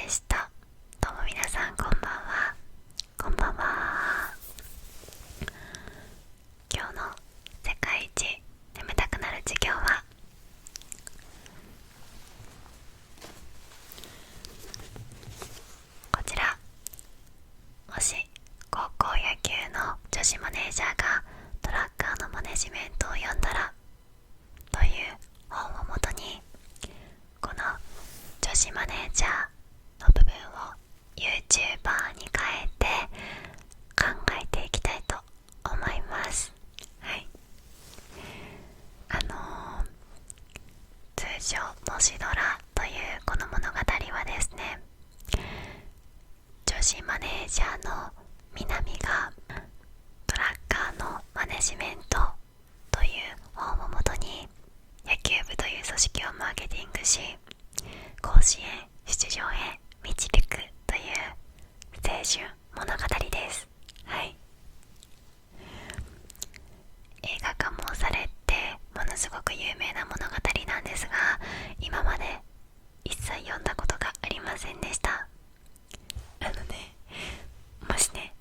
でした。どうも皆さんこんばんは。こんばんは。今日の世界一眠たくなる授業はこちら。もし高校野球の女子マネージャーがトラッカーのマネジメントを読んだらという本をもとに、この女子マネージャーの部分を YouTuber に変えて考えていきたいと思います。はい。通称もしドラというこの物語はですね、女子マネージャーの南がトラッカーのマネジメントという本をもとに野球部という組織をマーケティングし、甲子園出場へ導くという青春物語です。はい。映画化もされてものすごく有名な物語なんですが、今まで一切読んだことがありませんでした。もしね、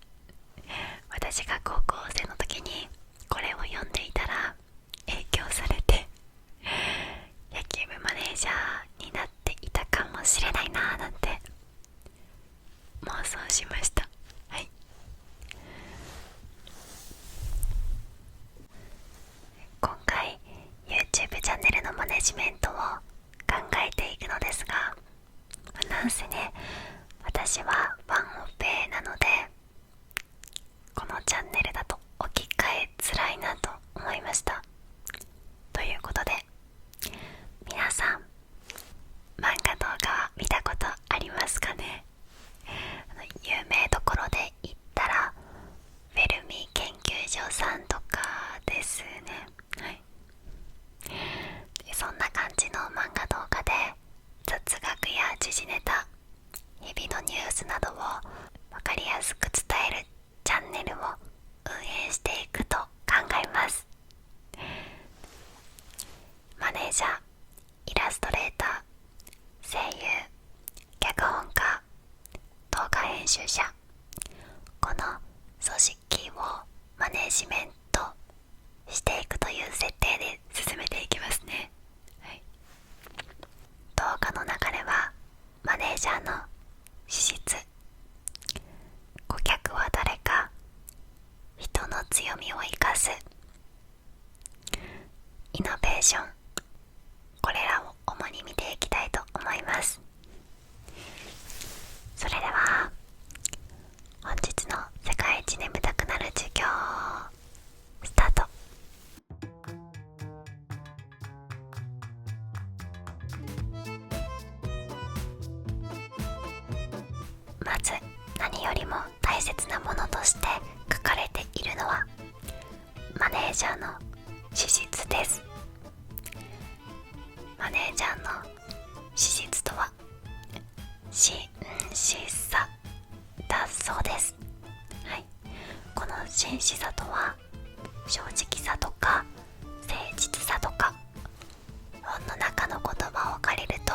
私が高校生の時にこれを読んでいたら影響されて野球部マネージャーになっていたかもしれないなぁなんて妄想しました。はい。今回 YouTube チャンネルのマネジメントを考えていくのですが、なんせね、私はワンオペなので、このチャンネルだと置き換えづらいなと思いました。ということで、皆さん漫画動画は見たことありますかね。有名どころで言ったらフェルミ研究所さんとかですね。はい。でそんな感じの漫画動画で雑学や時事ネタ、日々のニュースなどを分かりやすく伝えるチャンネルを運営していくと考えます。マネージャー、イラストレーター、声優、脚本家、動画編集者、この組織をマネジメントしていくという設定で進めていきますね。はい。動画の流れはマネージャーの資質、顧客は誰か、人の強みを生かす、イノベーション、これらを主に見ていきたいと思います。それでは本日の世界一眠たくなる授業スタート。まず何よりも大切なものとして書かれているのはマネージャーの資質です。マネージャーの資質とは真摯さだそうです。はい。この真摯さとは正直さとか誠実さとか、本の中の言葉を借りると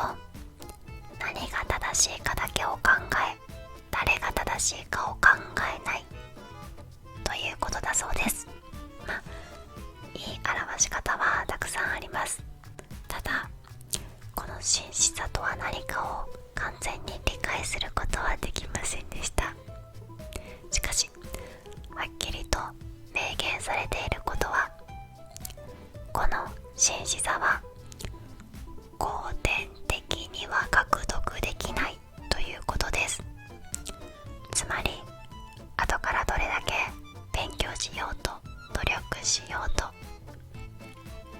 何が正しいかだけを考え、誰が正しいかを考えないということだそうです。いい表し方はたくさんあります。ただこの真摯さとは何かを完全に理解することはできませんでした。しかしはっきりと明言されていることは、この真摯さは後天的には獲得できないということです。つまり後からどれだけ勉強しようと努力しようと、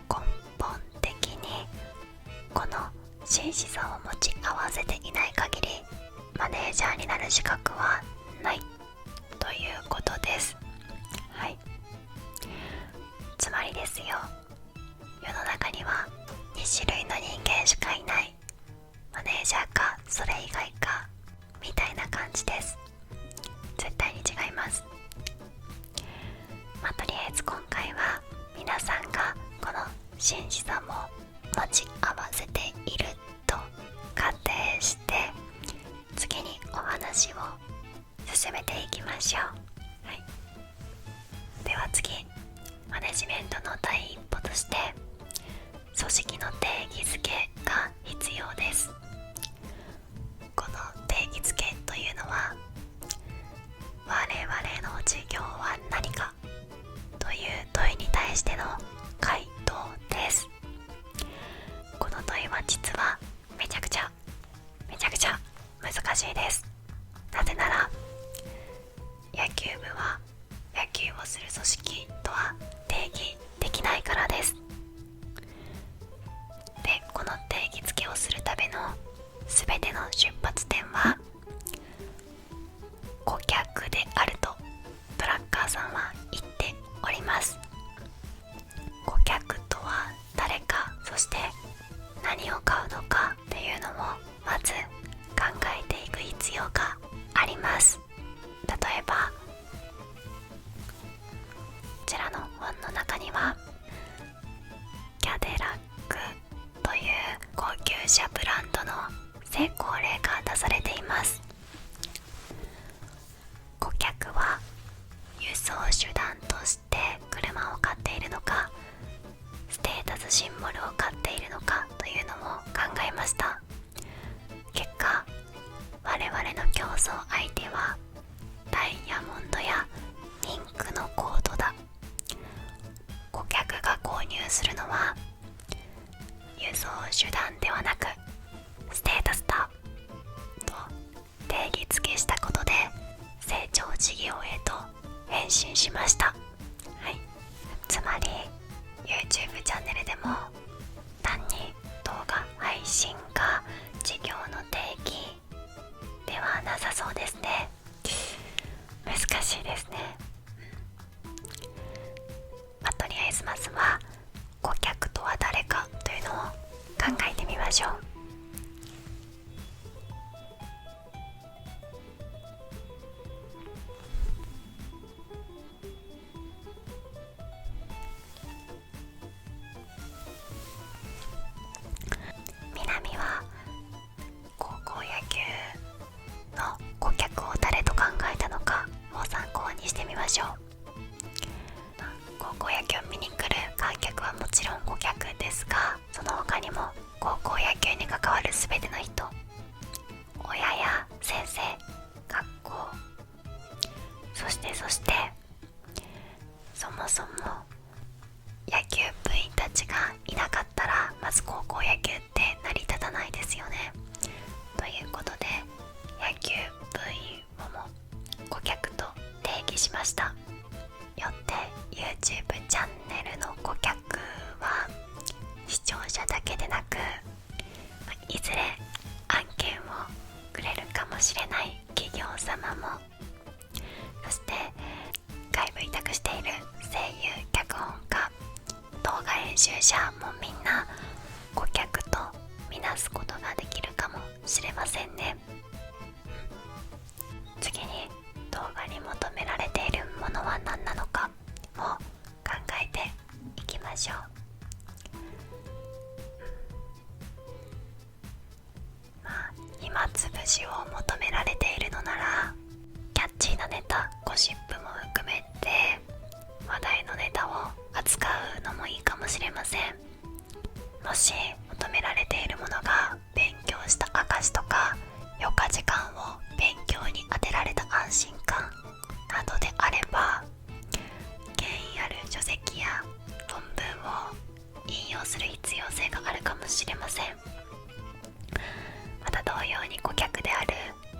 根本的にこの真摯さを持ち合わせていない限りマネージャーになる資格はないということです。はい。つまりですよ、世の中には2種類の人間しかいない。マネージャーかそれ以外かみたいな感じです。絶対に違います。とりあえず今回は皆さんがこの真摯さも持ち合わせていると仮定して、次全ての出発点は顧客であるとトラッカーさんは言っております。顧客とは誰か、そして何を買うのかというのをまず考えていく必要があります。例えばこちらの本の中にはキャデラックという高級車ブランドの成功例が出されています。顧客は輸送手段として車を買っているのか、ステータスシンボルを買っているのかというのを考えました。結果、我々の競争相手はダイヤモンドやピンクのコードだ。顧客が購入するのは輸送手段ではなくステータスだと定義付けしたことで成長事業へと変身しました。はい、つまり YouTube チャンネルでも単に動画配信が事業の定義ではなさそうですね。難しいですね。とりあえずまずは顧客とは誰かというのを考えてみましょう。南は高校野球の顧客を誰と考えたのかを参考にしてみましょう。高校野球を見に来る観客はもちろん顧客ですが、その他にも高校野球に関わる全ての人、親や先生、学校、そしてそもそも野球部員たちがいなかったらまず高校野球って成り立たないですよね。ということで野球部員をも顧客と定義しました。よって YouTube チャンネルの顧客は視聴者だけでなく、いずれ案件をくれるかもしれない企業様も、そして外部委託している声優、脚本家、動画編集者もみんな顧客とみなすことができるかもしれませんね。次に動画に求められているものは何なのかを考えていきましょう。暇つぶしを求められているのならキャッチーなネタ、ゴシップも含めて話題のネタを扱うのもいいかもしれません。もし求められているものが勉強した証とか余暇時間を勉強に充てられた安心感などであれば、権威ある書籍や論文を引用する必要性があるかもしれません。また同様に顧客である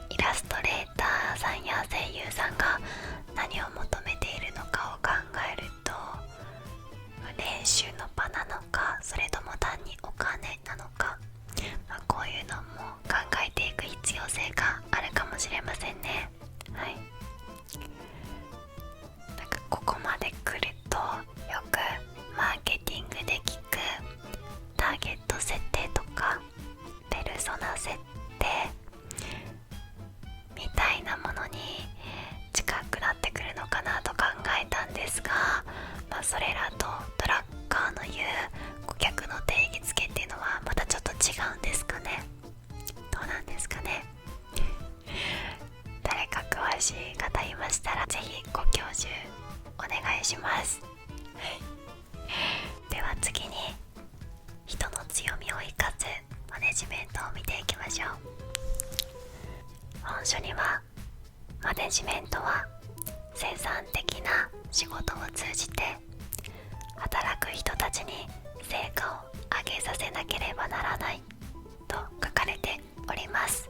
イラストレーターさんや声優さんが何を求めているのかを考えると、練習の場なのか、それとも単にお金なのか、こういうのも考えていく必要性があるかもしれませんね。はい、ここまで来るとよくマーケティングで聞くターゲット設定とかペルソナ設定みたいなものに近くなってくるのかなと考えたんですが、それらとトラッカーの言う顧客の定義付けっていうのはまたちょっと違うんですかね。どうなんですかね。誰か詳しい方いましたらぜひご教授お願いします。では次に人の強みを生かすマネジメントを見ていきましょう。本書にはマネジメントは生産的な仕事を通じて働く人たちに成果を上げさせなければならないと書かれております。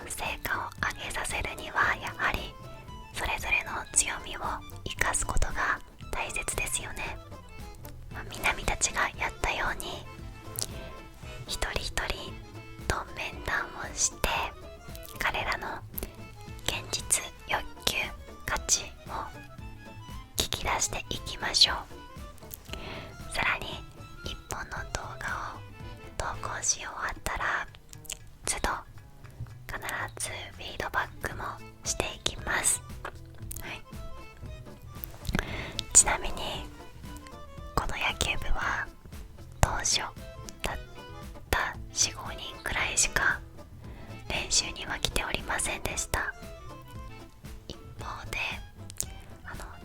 成果を上げさせるにはやはりそれぞれの強みを生かすことが大切ですよね。南たちがやったように一人一人とし終わったら都度必ずフィードバックもしていきます。はい、ちなみにこの野球部は当初たった4、5人くらいしか練習には来ておりませんでした。一方で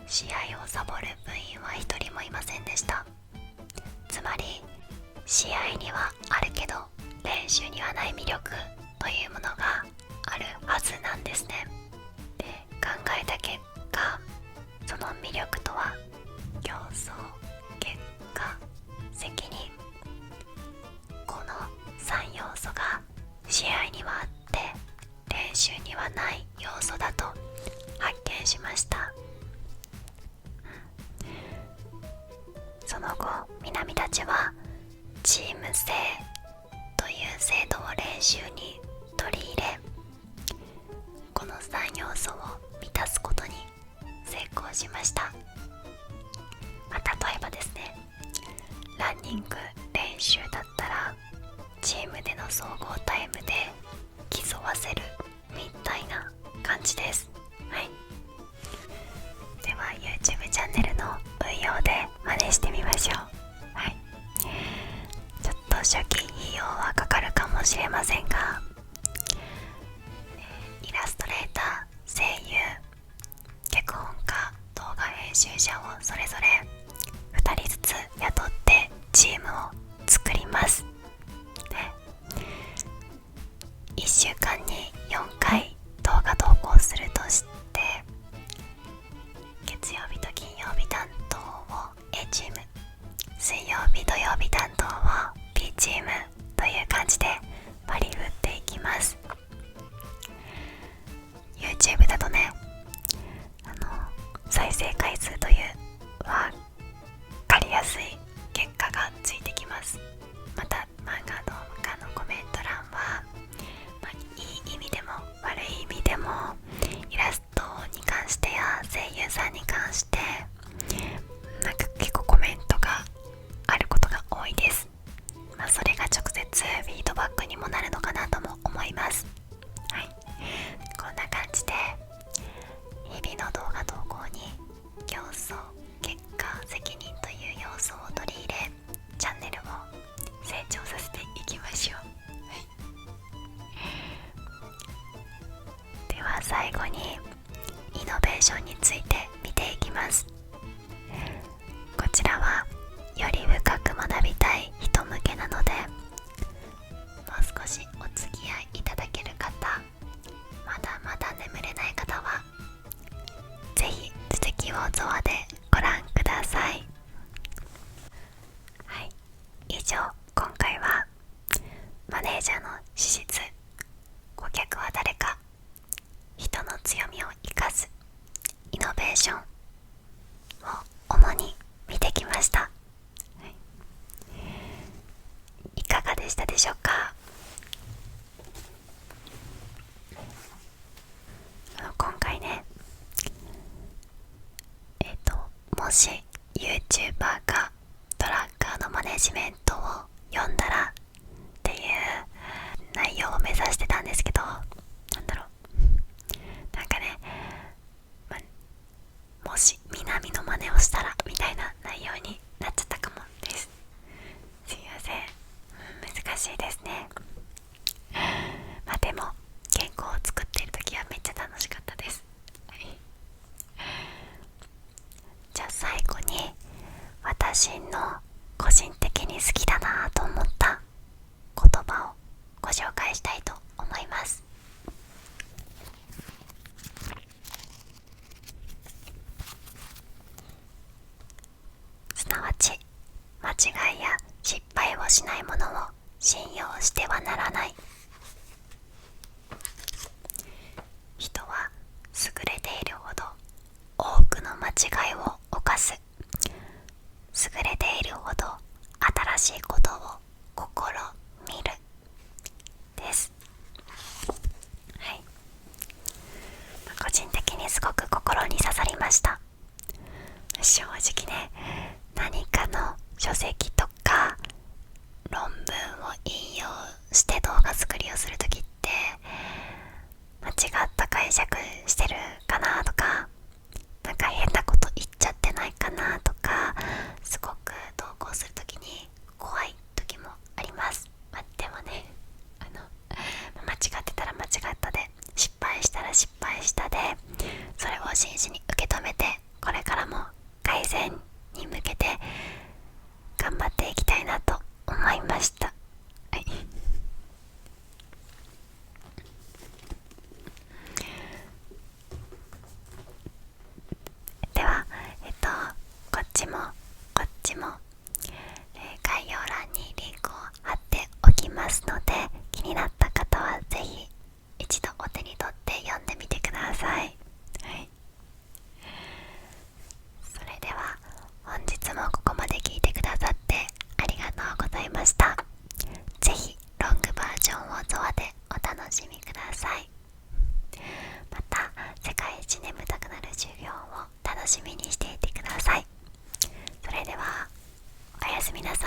試合をサボる部員は一人もいませんでした。つまり試合にはあるけど練習にはない魅力というものがあるはずなんですね。で、考えた結果、その魅力とは競争、結果、責任、この3要素が試合にはあって練習にはない要素だと発見しました。その後、南たちはチーム制という制度を練習に取り入れ、この3要素を満たすことに成功しました。例えばですね、ランニング練習だったらチームでの総合タイムで競わせるみたいな感じです。はい、では YouTube チャンネルの運用で真似してみましょう。はい、ちょっと初期費用はかかるかもしれませんが、イラストレーター、声優、脚本家、動画編集者をそれぞれ2人ずつ雇ってチームを作ります。1週間に4回動画投稿するとして、月曜日と金曜日担当を A チーム、水曜日土曜日担当を B チームという感じで割り振っていきます。 YouTube だとね、再生回数という分かりやすい結果がついてきます。また漫画動画のコメント欄は、いい意味でも悪い意味でもイラストに関してや声優さんに関して結構コメントがあることが多いです。それが直接フィードバックにもなるのかなとも思います。はい、こんな感じで日々の動画投稿に競争、結果、責任という要素を取り入れ、チャンネルを成長させていきましょう。では最後にイノベーションについて見ていきます。こちらはより深く学びたい人向けなので、もう少しお付き合いいただける方、まだまだ眠れない方はぜひ続きをゾアでご覧ください。はい、以上、今回はマネージャーの資質、顧客は誰か、人の強みを生かすイノベーションを主に見てきました。はい、いかがでしたでしょうか。今回ね、もし YouTuber がトラッカーのマネジメントを読んだらっていう内容を目指してたんですけど、なんかね、もし南の真似をしたらみたいな内容になっちゃったかもです。すいません、難しいですね。でも原稿を作っている時はめっちゃ楽しかったです。じゃあ最後に私の個人的に好きだなと思った言葉をご紹介したいと思います。すなわち、間違いや失敗をしないものを信用してはならない。人は優れているほど多くの間違いを犯す。優れているほど新しいことをして動画作りをするときって間違った解釈してるかなとか、なんか変なこと言っちゃってないかなとか、すごく投稿するときに怖い時もあります。でもね、間違ってたら間違ったで、失敗したら失敗したで、それを真摯に受け止めて、これからも改善に向けて頑張っていきたいなと思いました。はい、ではこっちもこっちも、概要欄にリンクを貼っておきますので、気になった方はぜひ一度お手に取って読んでみてください。はい、それでは本日もここまで聞いてくださってありがとうございました。ぜひロングバージョンをゾアでお楽しみください。また世界一眠たくなる授業を楽しみにしていてください。それではおやすみなさ